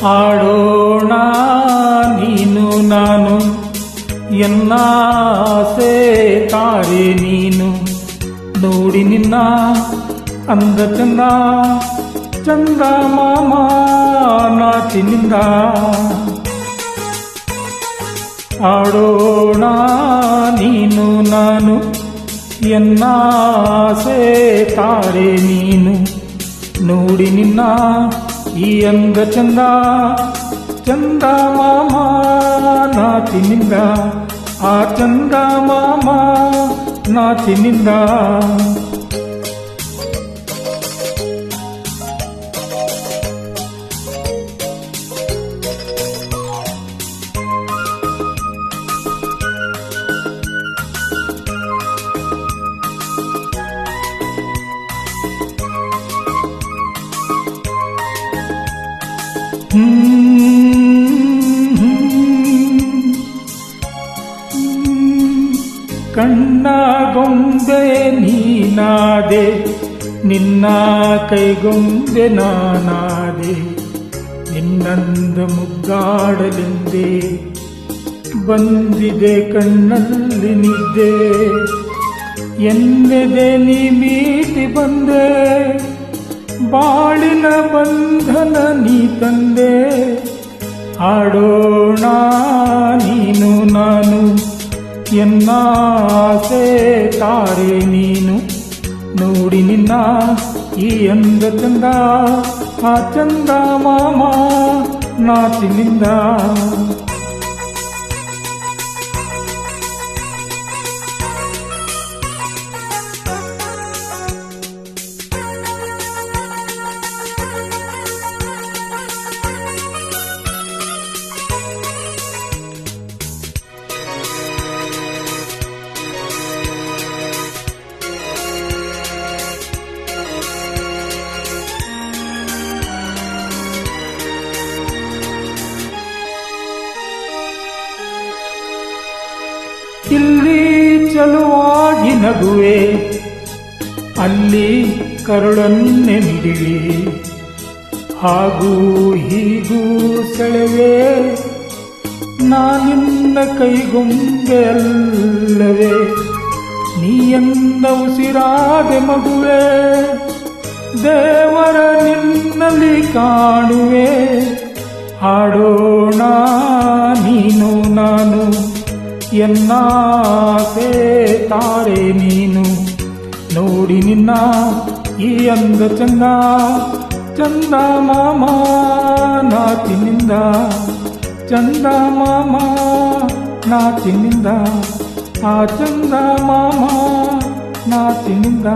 ಆಡೋಣ ನೀನು ನಾನು ಎನ್ನಾಸೆ ತಾರೆ ನೀನು ನೋಡಿ ನಿನ್ನ ಅಂದ ಚಂದ ಚಂದ ಮಾಮ ನಾಚಿನಿಂದ ಆಡೋಣ ನೀನು ನಾನು ಎನ್ನಾಸೆ ತಾರೆ ನೀನು ನೋಡಿ ನಿನ್ನ ಈ ಅಂದ ಚಂದ ಚಂದ ಮಾಮ ನಾಚಿನಿಂದ ಆ ಚಂದ ಮಾಮ ನಾಚಿನಿಂದ ಕಣ್ಣ ಗೊಂಬೆ ನೀನಾದೆ ನಿನ್ನ ಕೈಗೊಂಬೆ ನಾನಾದೆ ನಿನ್ನಂದ ಮುದ್ದಾಡಲೆಂದೇ ಬಂದಿದೆ ಕಣ್ಣಲ್ಲಿ ನಿದ್ದೆ ಎನ್ನೆದೆ ನೀ ಮೀಟಿ ಬಂದೆ ಬಾಳಿನ ಬಂಧನ ನೀ ತಂದೆ ಆಡೋಣ ನೀನು ನಾನು ಎನ್ನಾಸೆ ತಾರೆ ನೀನು ನೋಡಿ ನಿನ್ನ ಈ ಅಂದ ಚಂದ ಆ ಚಂದ ಮಾಮ ನಾಚಿನಿಂದ ಇಲ್ಲಿ ಚಲುವಾಗಿ ನಗುವೆ ಅಲ್ಲಿ ಕರುಳನ್ನೆ ಮಿಡಿವೆ ಹಾಗೂ ಹೀಗೂ ಸೆಳೆವೆ ನಾನಿನ್ನ ಕೈಗೊಂಬೆ ಅಲ್ಲವೇ ನೀಯನ್ನ ಉಸಿರಾದೆ ಮಗುವೆ ದೇವರ ನಿನ್ನಲ್ಲಿ ಕಾಣುವೆ ಆಡೋಣ ನೀನು ನಾನು ಎನ್ನಾಸೆ ತಾರೆ ನೀನು ನೋಡಿ ನಿನ್ನ ಈ ಅಂದ ಚಂದ ಚಂದ ಮಾಮ ನಾಚಿನಿಂದ ಚಂದ ಮಾಮ ನಾಚಿನಿಂದ ಆ ಚಂದ ಮಾಮ ನಾಚಿನಿಂದ